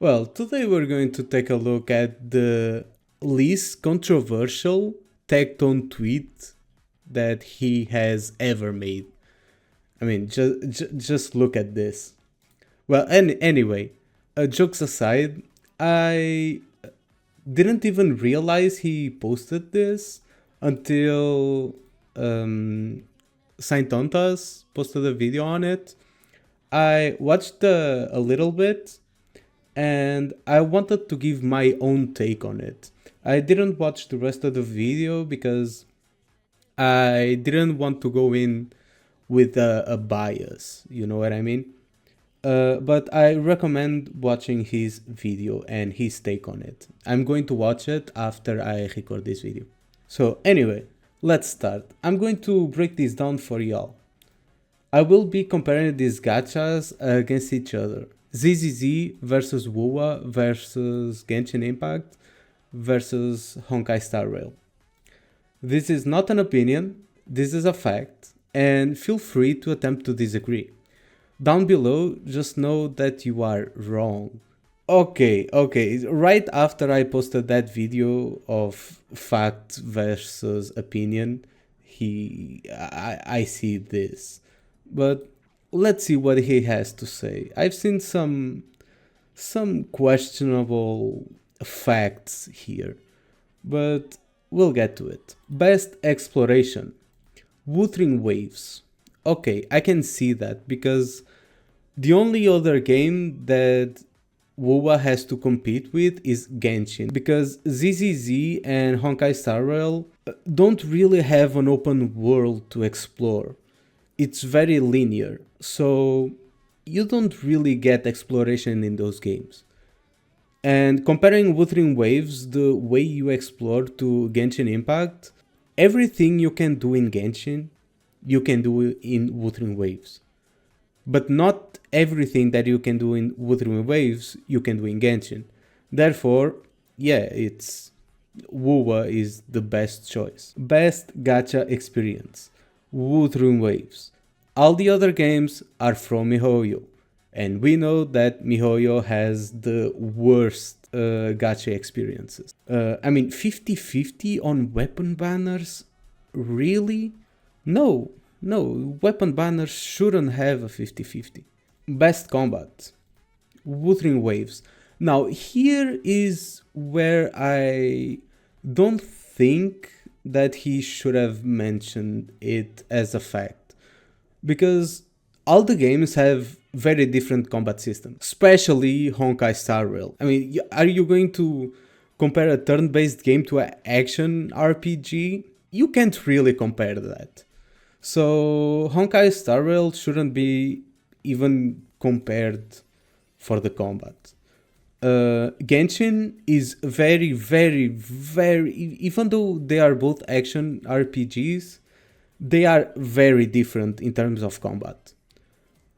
Well, today we're going to take a look at the least controversial Tectone tweet that he has ever made. I mean, just look at this. Well, anyway, jokes aside, I didn't even realize he posted this until Saint Tontas posted a video on it. I watched a little bit and I wanted to give my own take on it. I didn't watch the rest of the video because I didn't want to go in with a bias, you know what I mean? But I recommend watching his video and his take on it. I'm going to watch it after I record this video. So anyway, let's start. I'm going to break this down for y'all. I will be comparing these gachas against each other. ZZZ versus wuwa versus Genshin Impact versus Honkai Star Rail. This is not an opinion, this is a fact, and feel free to attempt to disagree. Down below, just know that you are wrong. Okay, right after I posted that video of fact versus opinion, I see this. But let's see what he has to say. I've seen some questionable facts here, but we'll get to it. Best exploration. Wuthering Waves. Okay, I can see that because the only other game that wuwa has to compete with is Genshin, because ZZZ and Honkai Star Rail don't really have an open world to explore. It's very linear, so you don't really get exploration in those games. And comparing Wuthering Waves, the way you explore, to Genshin Impact, everything you can do in Genshin, you can do in Wuthering Waves. But not everything that you can do in Wuthering Waves, you can do in Genshin. Therefore, yeah, wuwa is the best choice. Best gacha experience. Wuthering Waves. All the other games are from miHoYo, and we know that miHoYo has the worst gacha experiences. I mean, 50-50 on weapon banners? Really? No, weapon banners shouldn't have a 50-50. Best combat. Wuthering Waves. Now, here is where I don't think that he should have mentioned it as a fact, because all the games have very different combat systems, especially Honkai Star Rail. I mean, are you going to compare a turn-based game to an action RPG? You can't really compare that. So Honkai Star Rail shouldn't be even compared for the combat. Genshin is very, even though they are both action RPGs, they are very different in terms of combat.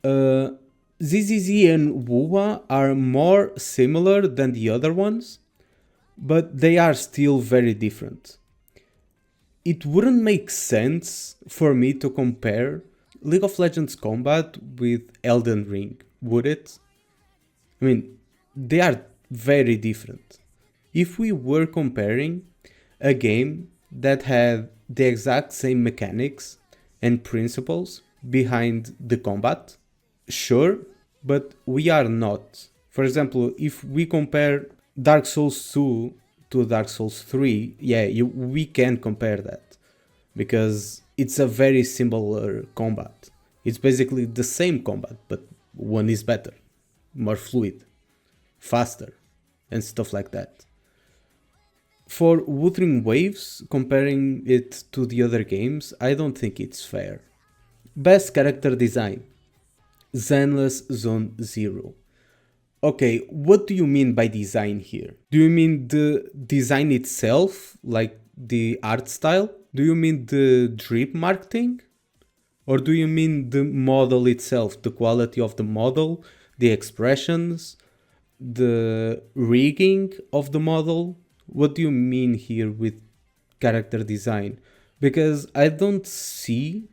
ZZZ and wuwa are more similar than the other ones, but they are still very different. It wouldn't make sense for me to compare League of Legends combat with Elden Ring, would it? I mean, they are very different. If we were comparing a game that had the exact same mechanics and principles behind the combat, sure, but we are not. For example, if we compare Dark Souls 2 to Dark Souls 3, yeah, we can compare that, because it's a very similar combat. It's basically the same combat, but one is better, more fluid, faster, and stuff like that. For Wuthering Waves, comparing it to the other games, I don't think it's fair. Best character design. Zenless Zone Zero. Okay, what do you mean by design here? Do you mean the design itself, like the art style? Do you mean the drip marketing? Or do you mean the model itself, the quality of the model, the expressions, the rigging of the model? What do you mean here with character design? Because I don't see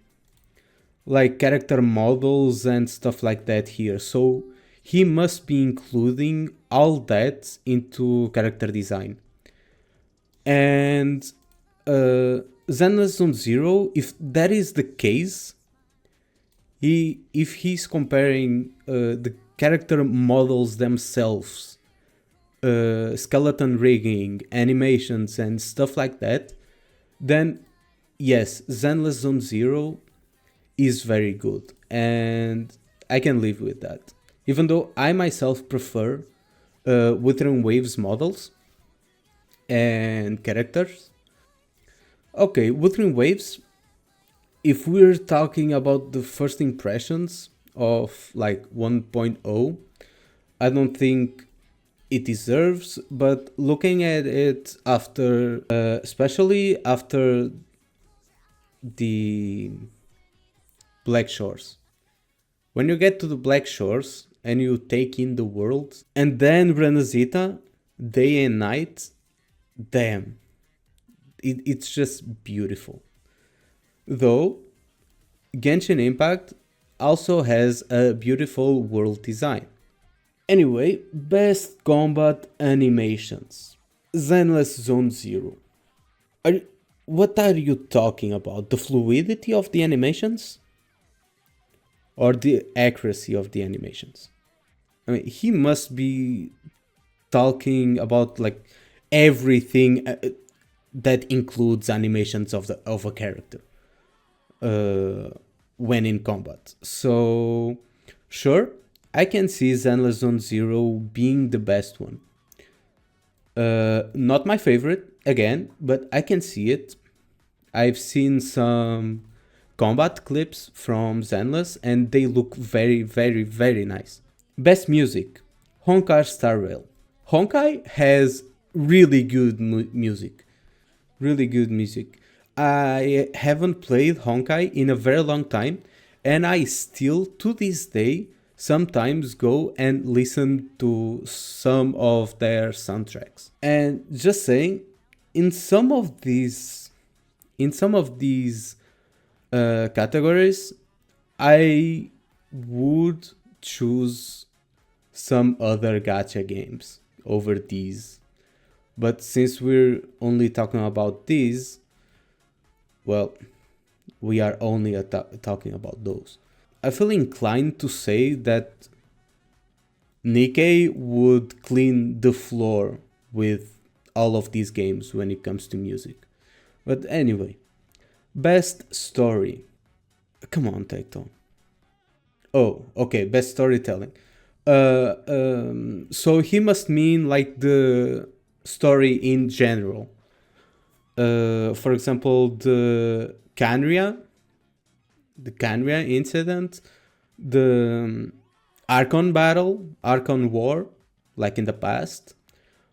like character models and stuff like that here. So he must be including all that into character design. And Zenless Zone Zero, if that is the case, if he's comparing the character models themselves, skeleton rigging, animations, and stuff like that, then yes, Zenless Zone Zero is very good, and I can live with that. Even though I myself prefer Wuthering Waves models and characters. Okay, Wuthering Waves, if we're talking about the first impressions of like 1.0, I don't think it deserves, but looking at it after, especially after the Black Shores, when you get to the Black Shores and you take in the world, and then Renazita, day and night, damn, it's just beautiful. Though Genshin Impact also has a beautiful world design. Anyway, best combat animations. Zenless Zone Zero. Are, what are you talking about? The fluidity of the animations? Or the accuracy of the animations? I mean, he must be talking about like everything that includes animations of a character when in combat. So sure, I can see Zenless Zone Zero being the best one. Not my favorite again, but I can see it. I've seen some combat clips from Zenless and they look very, very, very nice. Best music, Honkai Star Rail. Honkai has really good music. Really good music. I haven't played Honkai in a very long time, and I still, to this day, sometimes go and listen to some of their soundtracks. And just saying, in some of these, categories, I would choose some other gacha games over these. But since we're only talking about these, well, we are only talking about those. I feel inclined to say that NIKKE would clean the floor with all of these games when it comes to music. But anyway, best story. Come on, Tectone. Oh, okay, best storytelling. So he must mean like the story in general. For example, the Canria incident, the Archon battle, Archon war, like in the past,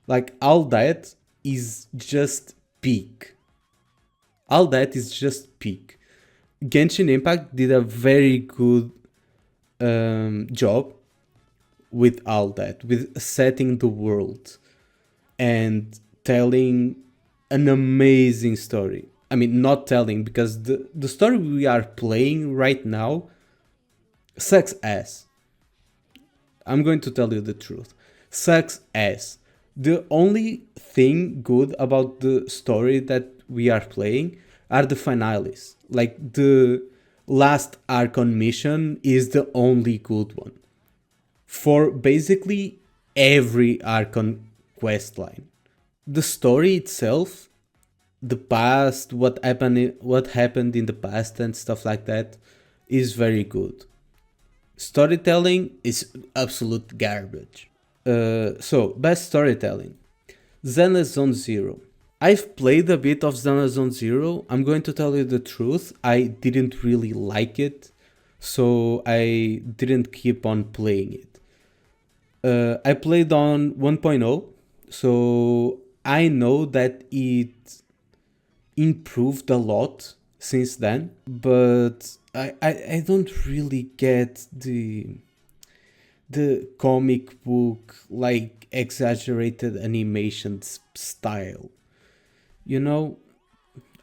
like all that is just peak. All that is just peak. Genshin Impact did a very good job with all that, with setting the world and telling an amazing story. I mean, not telling, because the story we are playing right now sucks ass. I'm going to tell you the truth. Sucks ass. The only thing good about the story that we are playing are the finales. Like the last Archon mission is the only good one for basically every Archon questline. The story itself, the past, what happened in the past and stuff like that, is very good. Storytelling is absolute garbage. So best storytelling, Zenless Zone Zero. I've played a bit of Zenless Zone Zero. I'm going to tell you the truth. I didn't really like it, so I didn't keep on playing it. I played on 1.0, so I know that it improved a lot since then, but I don't really get the comic book like exaggerated animation style. You know,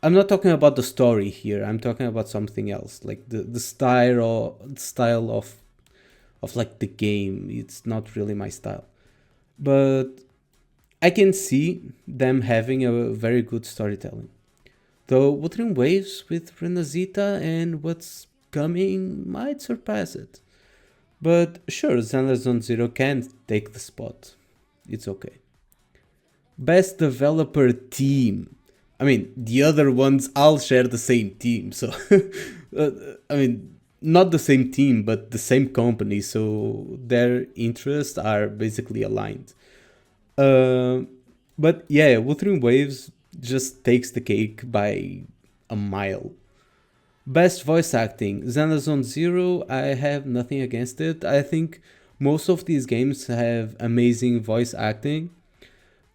I'm not talking about the story here. I'm talking about something else, like the style of like the game. It's not really my style. But I can see them having a very good storytelling. Though Wuthering Waves with Renazita and what's coming might surpass it. But sure, Zenless Zone Zero can take the spot. It's okay. Best developer team. I mean, the other ones all share the same team, so I mean, not the same team, but the same company, so their interests are basically aligned. Uh, but yeah, Wuthering Waves just takes the cake by a mile. Best voice acting. Xenazone Zero, I have nothing against it. I think most of these games have amazing voice acting.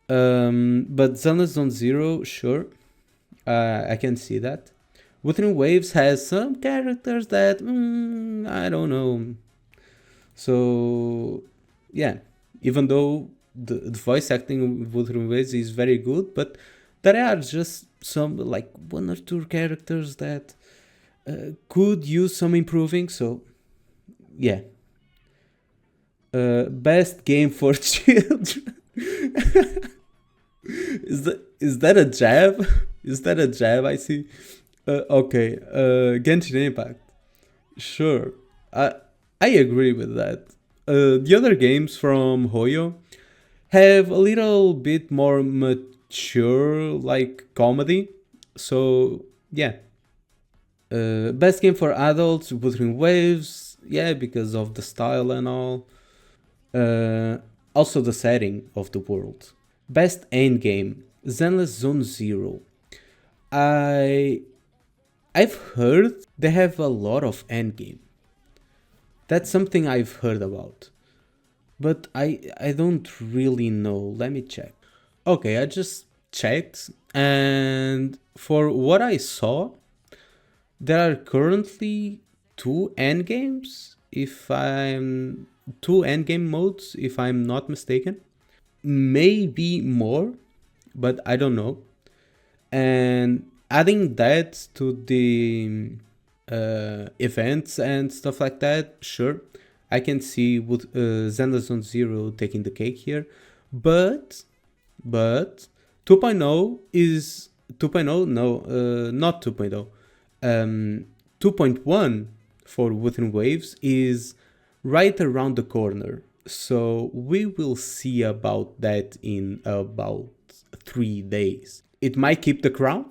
But Xenazone Zero, sure, I can see that. Wuthering Waves has some characters that I don't know. So yeah, even though the voice acting with Wuthering Waves is very good, but there are just some like one or two characters that could use some improving. So yeah, best game for children. Is that a jab? Is that a jab? I see. Okay, Genshin Impact. Sure, I agree with that. The other games from Hoyo have a little bit more mature, like comedy. So yeah, best game for adults, Wuthering Waves. Yeah, because of the style and all. Also the setting of the world. Best endgame, Zenless Zone Zero. I I've heard they have a lot of endgame. That's something I've heard about. But I don't really know. Let me check. Okay, I just checked, and for what I saw, there are currently two endgame modes if I'm not mistaken. Maybe more, but I don't know. And adding that to the events and stuff like that, sure, I can see with Zenless Zero taking the cake here. But 2.0 is 2.0, no, not 2.0. 2.1 for Within Waves is right around the corner. So we will see about that in about 3 days. It might keep the crown,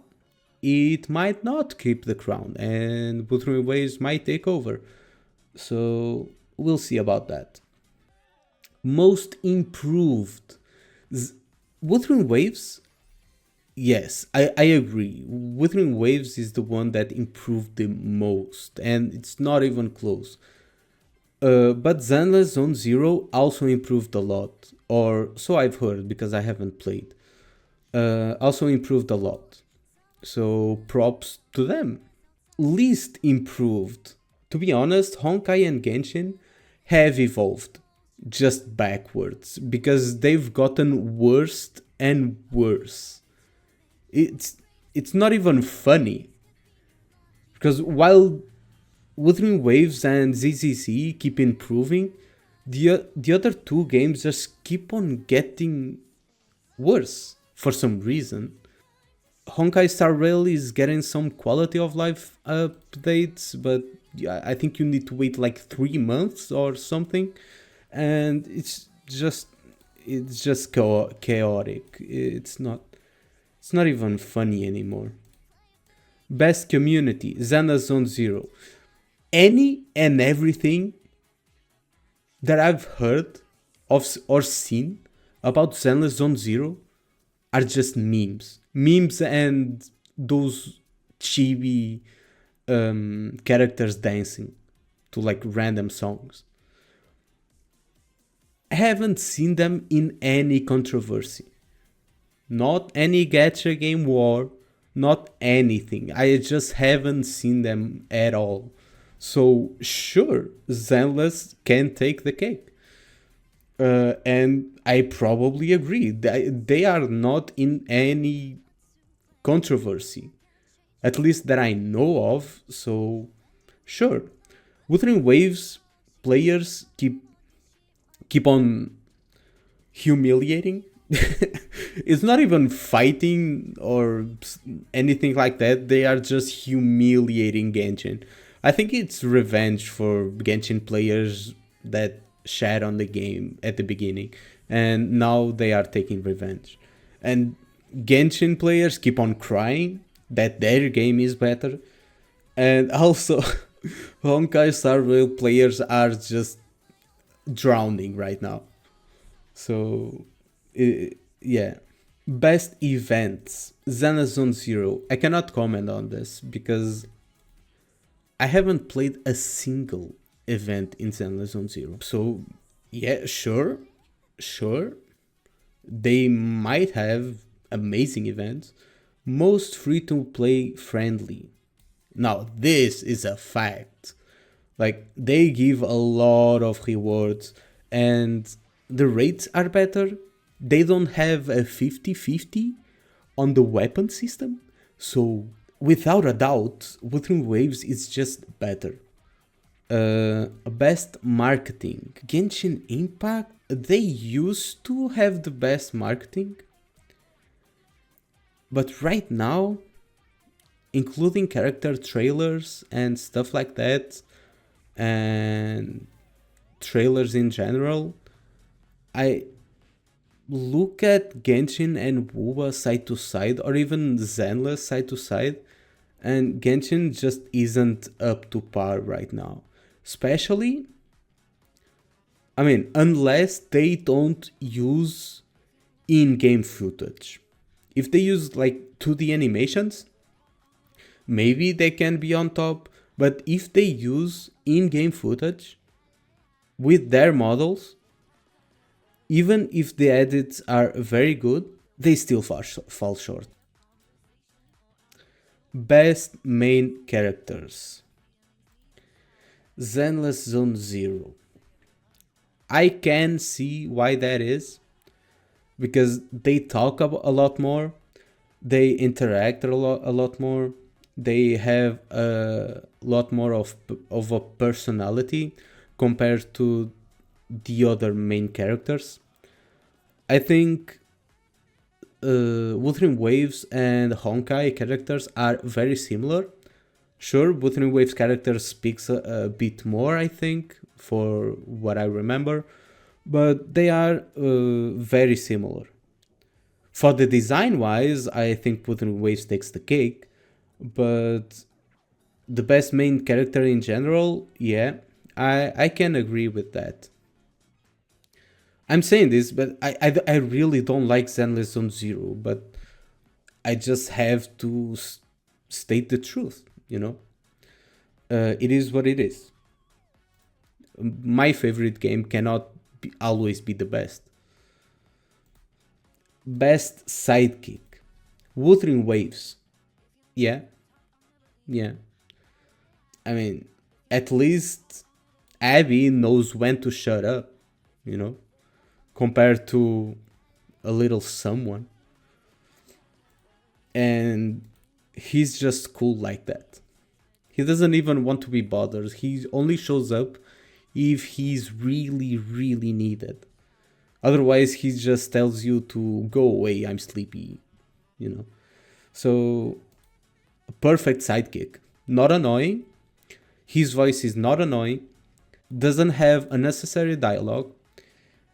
it might not keep the crown, and Wuthering Waves might take over. So we'll see about that. Most improved. Wuthering Waves, yes, I agree. Wuthering Waves is the one that improved the most, and it's not even close. But Zenless Zone Zero also improved a lot, or so I've heard because I haven't played. Also improved a lot. So props to them. Least improved. To be honest, Honkai and Genshin have evolved just backwards because they've gotten worse and worse. It's not even funny because while Wuthering Waves and ZZC keep improving, the other two games just keep on getting worse for some reason. Honkai Star Rail is getting some quality of life updates, but I think you need to wait like 3 months or something, and it's just chaotic. It's not even funny anymore. Best community, Xana Zone Zero. Any and everything that I've heard of or seen about Zenless Zone Zero are just memes. Memes and those chibi characters dancing to like random songs. I haven't seen them in any controversy. Not any gacha game war, not anything. I just haven't seen them at all. So sure, Zenless can take the cake. And I probably agree. They are not in any controversy, at least that I know of. So sure, Wuthering Waves players keep on humiliating. It's not even fighting or anything like that. They are just humiliating Genshin. I think it's revenge for Genshin players that shat on the game at the beginning, and now they are taking revenge. And Genshin players keep on crying that their game is better, and also Honkai Star Rail players are just drowning right now. So, yeah. Best events. Xana Zone Zero. I cannot comment on this because I haven't played a single event in Xana Zone Zero. So, yeah, sure. They might have amazing events. Most free to play friendly. Now, this is a fact. Like, they give a lot of rewards and the rates are better. They don't have a 50-50 on the weapon system. So, without a doubt, Wuthering Waves is just better. Best marketing. Genshin Impact, they used to have the best marketing. But right now, including character trailers and stuff like that, and trailers in general, I look at Genshin and wuwa side to side, or even Zenless side to side, and Genshin just isn't up to par right now. Especially, I mean, unless they don't use in-game footage. If they use like 2D animations, maybe they can be on top, but if they use in-game footage with their models, even if the edits are very good, they still fall short. Best main characters. Zenless Zone Zero. I can see why that is, because they talk a lot more, they interact a lot more, they have a lot more of a personality compared to the other main characters. I think Wuthering Waves and Honkai characters are very similar. Sure, Wuthering Waves character speaks a bit more, I think, for what I remember, but they are very similar. For the design wise, I think Wuthering Waves takes the cake, but the best main character in general, yeah, I can agree with that. I'm saying this, but I really don't like Zenless Zone Zero, but I just have to state the truth, you know? It is what it is. My favorite game cannot always be the best. Best sidekick. Wuthering Waves. Yeah, yeah. I mean, at least Abby knows when to shut up, you know? Compared to a little someone. And he's just cool like that. He doesn't even want to be bothered. He only shows up if he's really needed. Otherwise, he just tells you to go away, I'm sleepy, you know. So, a perfect sidekick. Not annoying. His voice is not annoying. Doesn't have unnecessary dialogue.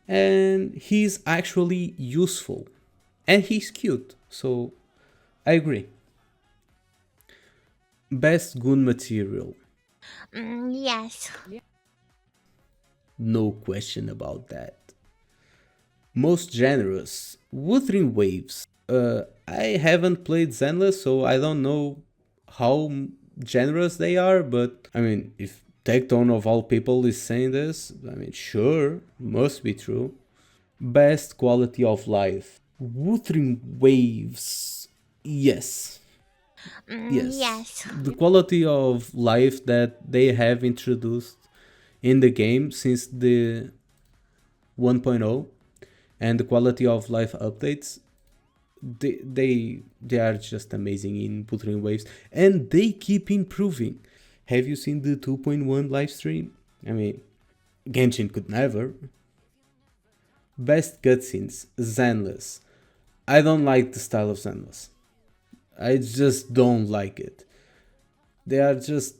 And he's actually useful. And he's cute. So, I agree. Best gun material. Yes. No question about that. Most generous. Wuthering Waves. I haven't played Zenless, so I don't know how generous they are, but I mean, if Tectone of all people is saying this, I mean, sure, must be true. Best quality of life. Wuthering Waves. Yes. Yes. Yes. The quality of life that they have introduced in the game since the 1.0 and the quality of life updates, they are just amazing in Wuthering Waves, and they keep improving. Have you seen the 2.1 live stream? I mean, Genshin could never. Best cutscenes, Zenless. I don't like the style of Zenless. I just don't like it. They are just.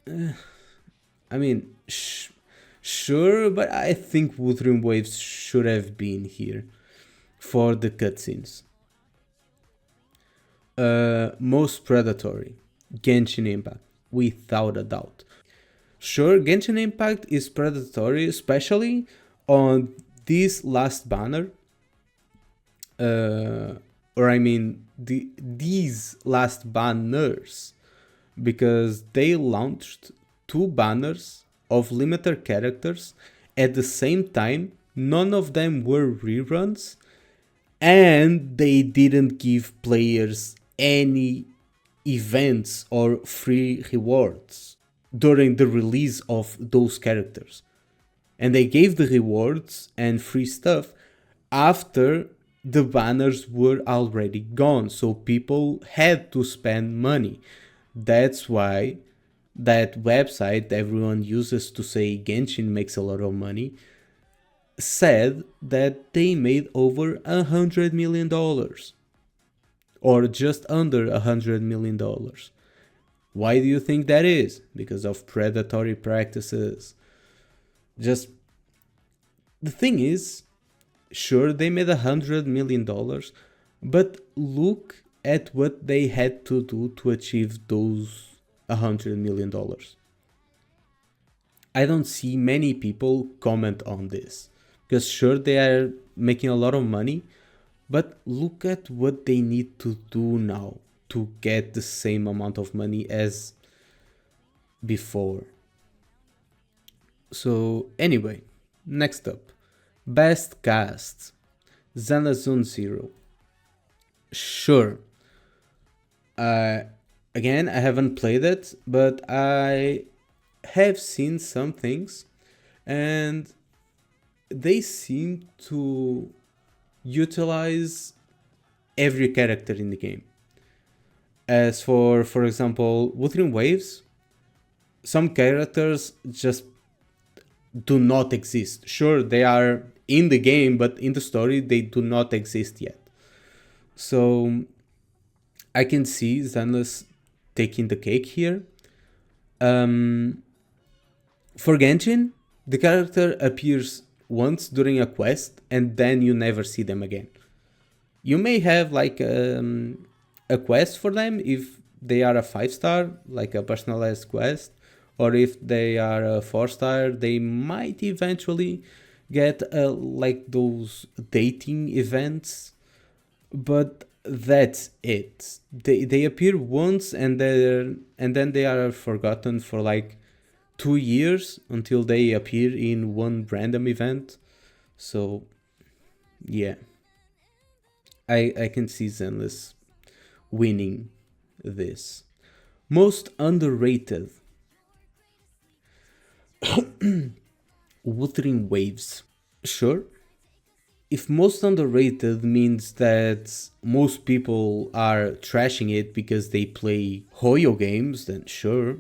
I mean, sure, but I think Wuthering Waves should have been here for the cutscenes. Most Predatory, Genshin Impact, without a doubt. Sure, Genshin Impact is predatory, especially on this last banner. Or I mean, these last banners, because they launched two banners of limited characters at the same time. None of them were reruns, and they didn't give players any events or free rewards during the release of those characters. And they gave the rewards and free stuff after the banners were already gone, so people had to spend money. That's why that website everyone uses to say Genshin makes a lot of money said that they made over $100 million, or just under $100 million. Why do you think that is? Because of predatory practices. Just the thing is, sure, they made $100 million, but look at what they had to do to achieve those $100 million. I don't see many people comment on this, because sure, they are making a lot of money, but look at what they need to do now to get the same amount of money as before. So anyway, next up, best cast, Zana Zone Zero. Sure. Again, I haven't played it, but I have seen some things, and they seem to utilize every character in the game. As for example, Wuthering Waves, some characters just do not exist. Sure, they are in the game, but in the story, they do not exist yet. So I can see Zenless taking the cake here. For Genshin, the character appears once during a quest, and then you never see them again. You may have like a quest for them if they are a 5-star, like a personalized quest, or if they are a 4-star, they might eventually get like those dating events, but that's it. They appear once, and then they are forgotten for like 2 years until they appear in one random event. So yeah, I can see Zenless winning this. Most underrated, Wuthering Waves. Sure. If most underrated means that most people are trashing it because they play Hoyo games, then sure.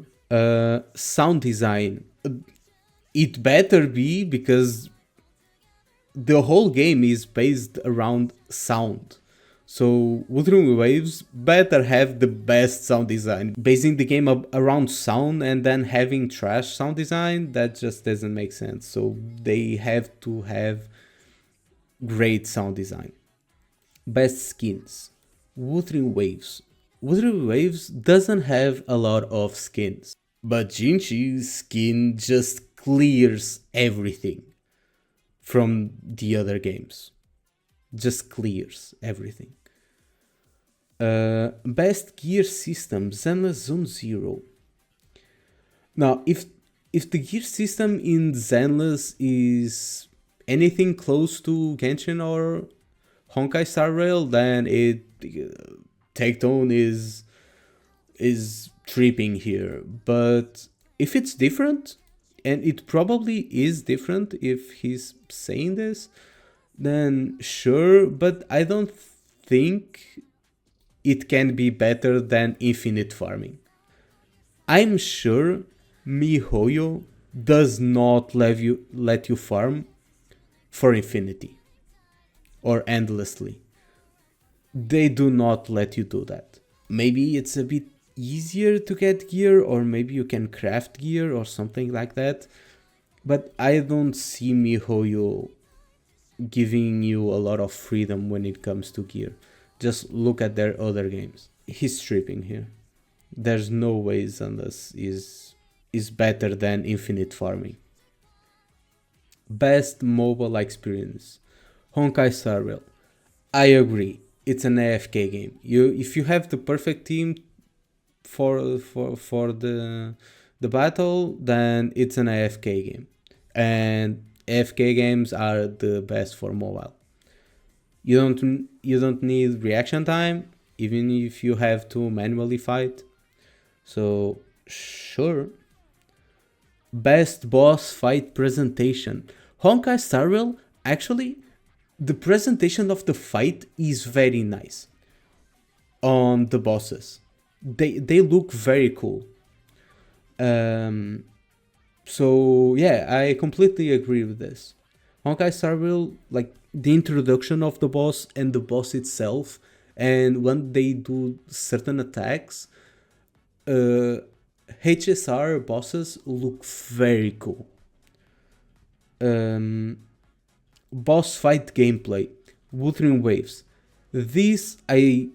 Sound design. It better be, because the whole game is based around sound. So Wuthering Waves better have the best sound design. Basing the game around sound and then having trash sound design, that just doesn't make sense. So they have to have great sound design. Best skins, Wuthering Waves. Wuthering Waves doesn't have a lot of skins, but Jinchi's skin just clears everything from the other games. Just clears everything. Best gear system, Zenless Zone Zero. Now, if the gear system in Zenless is anything close to Genshin or Honkai Star Rail, then Tectone is tripping here. But if it's different, and it probably is different if he's saying this, then sure, but I don't think it can be better than infinite farming. I'm sure MiHoYo does not let you farm for infinity or endlessly. They do not let you do that. Maybe it's a bit easier to get gear, or maybe you can craft gear or something like that. But I don't see MiHoYo giving you a lot of freedom when it comes to gear. Just look at their other games. He's stripping here. There's no way Xandas is better than infinite farming. Best mobile experience. Honkai Star Rail. I agree. It's an AFK game. If you have the perfect team for the battle, then it's an AFK game. And AFK games are the best for mobile. You don't need reaction time, even if you have to manually fight. So sure. Best boss fight presentation. Honkai Star Rail, actually, the presentation of the fight is very nice on the bosses. They look very cool. So yeah, I completely agree with this. Honkai Star Rail, like the introduction of the boss and the boss itself, and when they do certain attacks, HSR bosses look very cool. Boss fight gameplay, Wuthering Waves. This I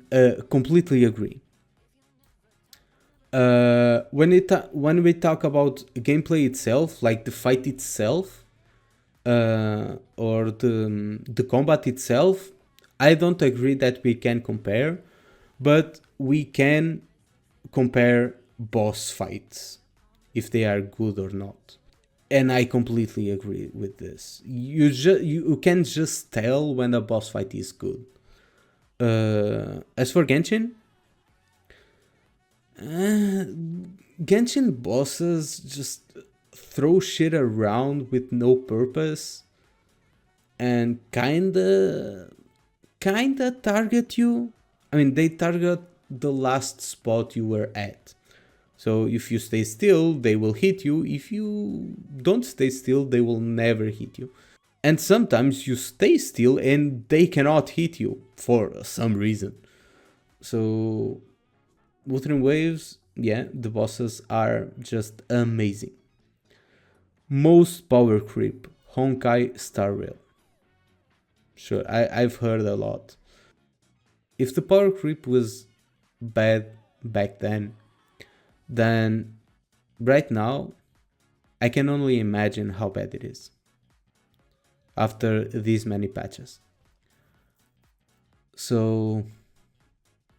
completely agree. When we talk about gameplay itself, like the fight itself, or the combat itself, I don't agree that we can compare, but we can compare boss fights if they are good or not. And I completely agree with this. You can just tell when a boss fight is good. As for Genshin, Genshin bosses just throw shit around with no purpose and kinda target you. I mean, they target the last spot you were at. So if you stay still, they will hit you. If you don't stay still, they will never hit you. And sometimes you stay still and they cannot hit you for some reason. So Wuthering Waves, yeah, the bosses are just amazing. Most power creep, Honkai Star Rail. Sure, I've heard a lot. If the power creep was bad back then right now, I can only imagine how bad it is after these many patches. So,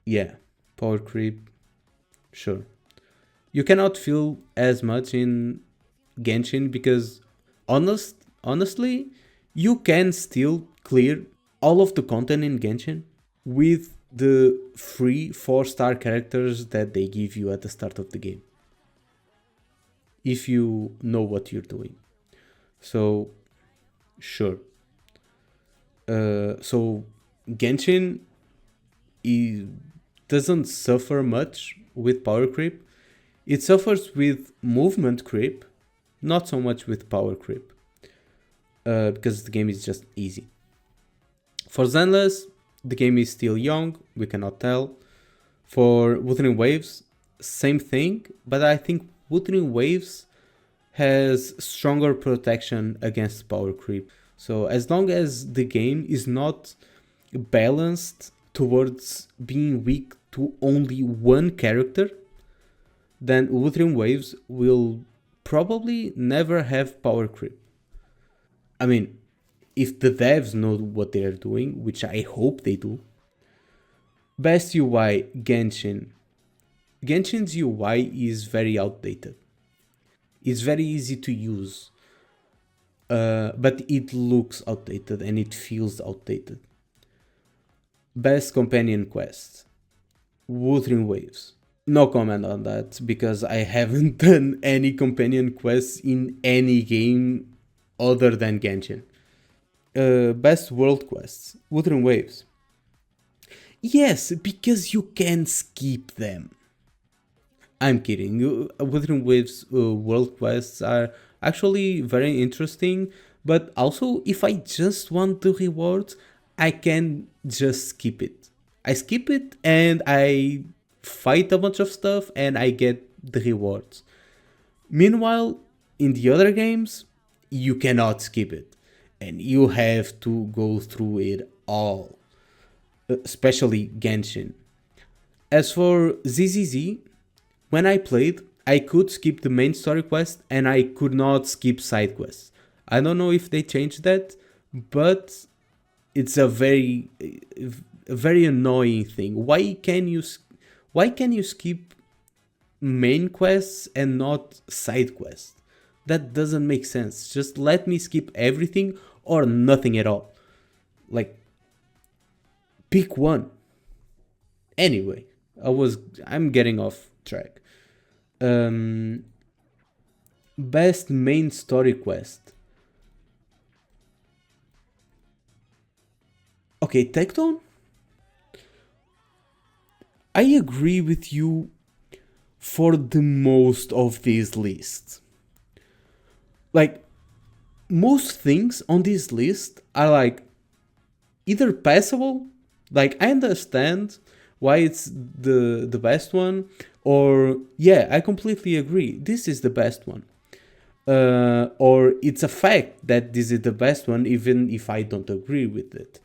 yeah, power creep, sure. You cannot feel as much in Genshin because honestly, you can still clear all of the content in Genshin with the free 4-star characters that they give you at the start of the game, if you know what you're doing. So sure. So Genshin doesn't suffer much with power creep. It suffers with movement creep, not so much with power creep, because the game is just easy. For Zenless, the game is still young, we cannot tell. For Wuthering Waves, same thing, but I think Wuthering Waves has stronger protection against power creep. So as long as the game is not balanced towards being weak to only one character, then Wuthering Waves will probably never have power creep. I mean, if the devs know what they are doing, which I hope they do. Best UI, Genshin. Genshin's UI is very outdated. It's very easy to use, but it looks outdated and it feels outdated. Best companion quest, Wuthering Waves. No comment on that because I haven't done any companion quests in any game other than Genshin. Best world quests, Wuthering Waves. Yes, because you can skip them. I'm kidding. Wuthering Waves world quests are Actually, very interesting. But also, if I just want the rewards, I can just skip it. I skip it and I fight a bunch of stuff and I get the rewards. Meanwhile, in the other games, you cannot skip it. And you have to go through it all, especially Genshin. As for ZZZ, when I played, I could skip the main story quest and I could not skip side quests. I don't know if they changed that, but it's a very annoying thing. Why can you skip main quests and not side quests? That doesn't make sense. Just let me skip everything or nothing at all. Like, pick one. Anyway, I'm getting off track. Um, Best main story quest. Okay, Tectone. I agree with you for the most of these lists. Like, most things on this list are like either passable, like I understand why it's the best one, or yeah, I completely agree, this is the best one. Or it's a fact that this is the best one, even if I don't agree with it.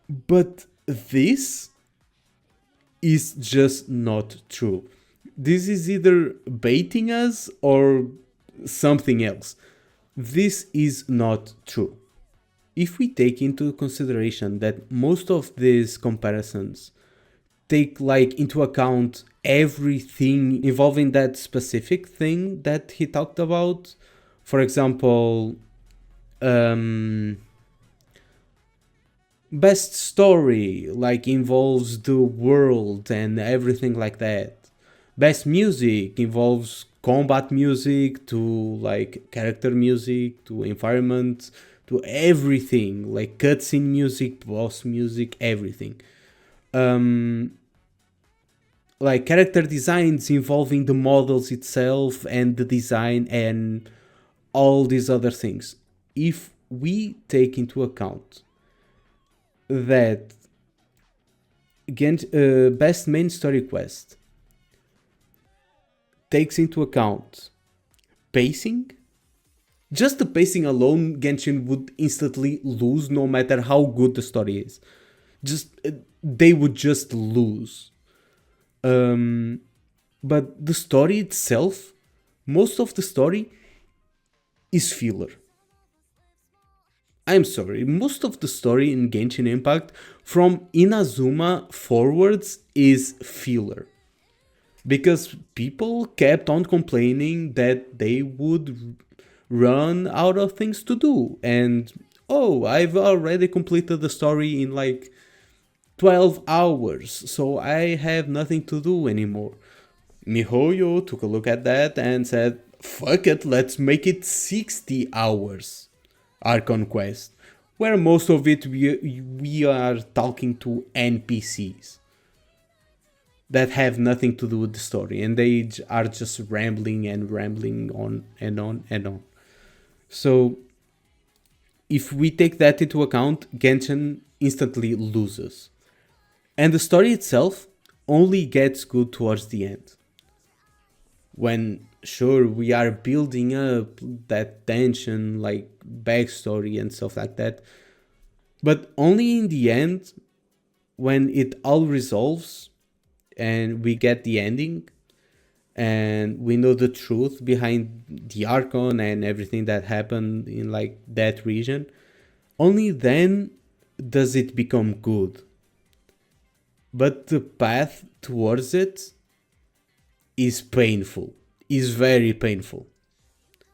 But this is just not true. This is either baiting us or something else. This is not true. If we take into consideration that most of these comparisons take like into account everything involving that specific thing that he talked about, for example, best story like involves the world and everything like that. Best music involves combat music to like character music to environment to everything, like cutscene music, boss music, everything. Like character designs involving the models itself and the design and all these other things. If we take into account that best main story quest takes into account pacing, just the pacing alone, Genshin would instantly lose no matter how good the story is. Just they would just lose. But the story itself, most of the story is filler. I'm sorry, most of the story in Genshin Impact from Inazuma forwards is filler. Because people kept on complaining that they would run out of things to do. And, oh, I've already completed the story in like 12 hours, so I have nothing to do anymore. Mihoyo took a look at that and said, fuck it, let's make it 60 hours. Archon Quest, where most of it we are talking to NPCs that have nothing to do with the story, and they are just rambling and rambling on and on and on. So if we take that into account, Genshin instantly loses. And the story itself only gets good towards the end. When, sure, we are building up that tension, like backstory and stuff like that, but only in the end, when it all resolves and we get the ending and we know the truth behind the Archon and everything that happened in like that region, only then does it become good. But the path towards it is painful, is very painful.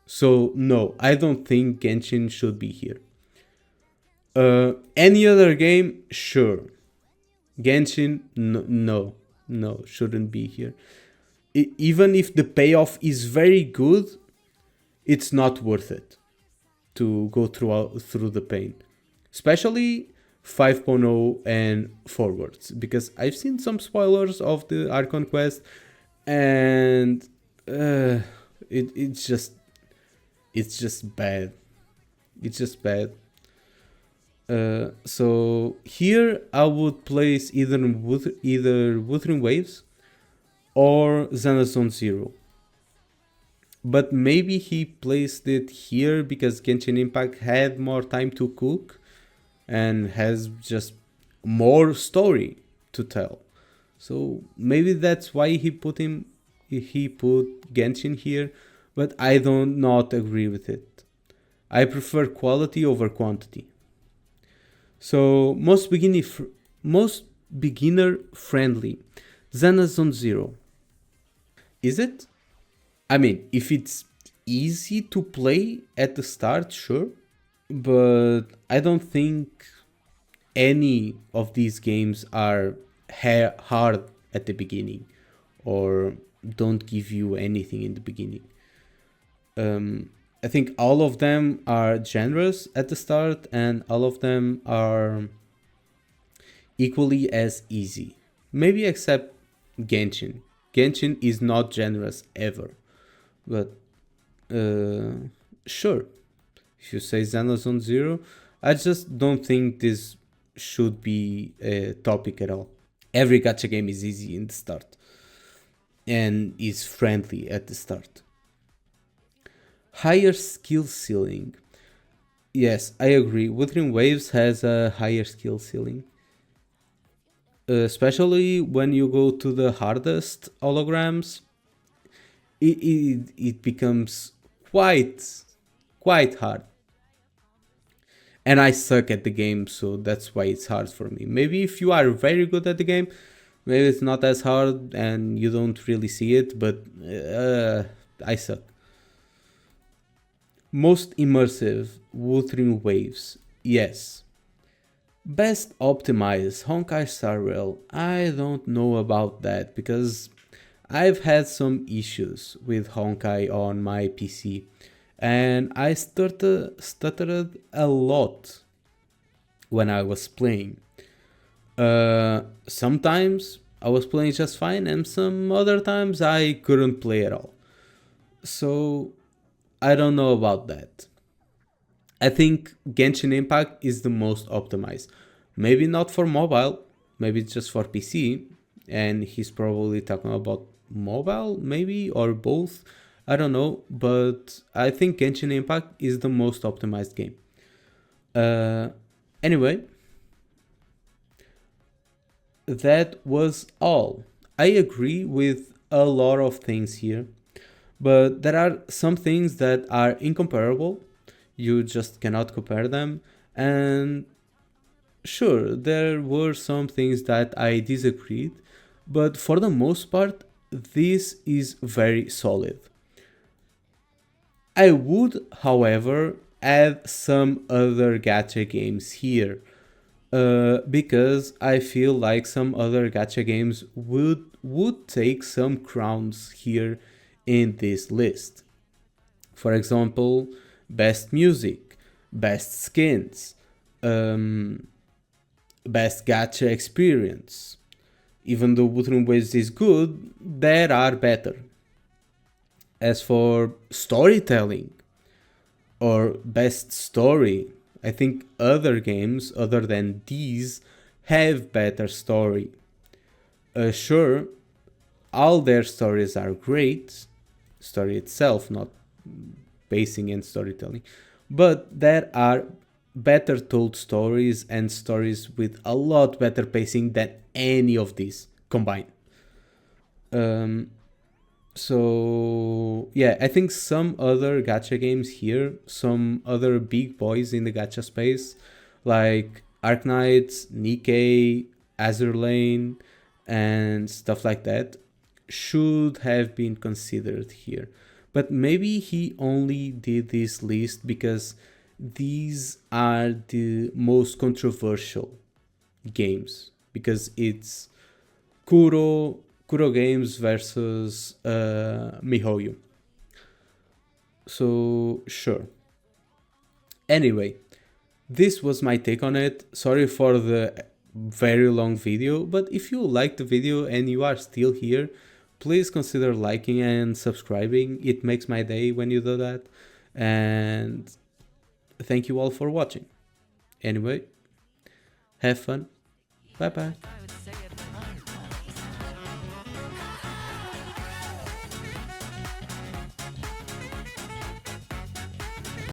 So no, I don't think Genshin should be here. Any other game, sure. Genshin, no, shouldn't be here. Even if the payoff is very good, it's not worth it to go through the pain. Especially 5.0 and forwards, because I've seen some spoilers of the Archon Quest, and it's just It's just bad. It's just bad. So here I would place either Wuthering Waves or Xenazone Zero. But maybe he placed it here because Genshin Impact had more time to cook and has just more story to tell. So maybe that's why he put Genshin here, but I don't not agree with it. I prefer quality over quantity. So most beginner friendly. Xenazone Zero. Is it? I mean, if it's easy to play at the start, sure. But I don't think any of these games are hard at the beginning or don't give you anything in the beginning. I think all of them are generous at the start and all of them are equally as easy. Maybe except Genshin. Genshin is not generous ever. But sure, if you say Xenazone Zero, I just don't think this should be a topic at all. Every gacha game is easy in the start and is friendly at the start. Higher skill ceiling. Yes, I agree. Wuthering Waves has a higher skill ceiling. Especially when you go to the hardest holograms, it becomes quite hard. And I suck at the game, so that's why it's hard for me. Maybe if you are very good at the game, maybe it's not as hard and you don't really see it, but I suck. Most immersive, Wuthering Waves. Yes. Best optimized, Honkai Star Rail. I don't know about that because I've had some issues with Honkai on my PC and I stuttered a lot when I was playing. Sometimes I was playing just fine and some other times I couldn't play at all. So I don't know about that. I think Genshin Impact is the most optimized. Maybe not for mobile, maybe just for PC. And he's probably talking about mobile, maybe, or both. I don't know, but I think Genshin Impact is the most optimized game. Anyway, that was all. I agree with a lot of things here, but there are some things that are incomparable. You just cannot compare them. And sure, there were some things that I disagreed, but for the most part, this is very solid. I would, however, add some other gacha games here, because I feel like some other gacha games would take some crowns here in this list. For example, best music, best skins, best gacha experience. Even though Wuthering Waves is good, there are better. As for storytelling or best story, I think other games other than these have better story. Sure, all their stories are great, story itself, not pacing and storytelling, but there are better told stories and stories with a lot better pacing than any of these combined. So yeah, I think some other gacha games here, some other big boys in the gacha space, like Arknights, NIKKE, Azur Lane, and stuff like that, should have been considered here. But maybe he only did this list because these are the most controversial games, because it's Kuro Games versus MiHoYo. So sure. Anyway, this was my take on it. Sorry for the very long video, but if you liked the video and you are still here, please consider liking and subscribing. It makes my day when you do that. And thank you all for watching. Anyway, have fun. Bye bye.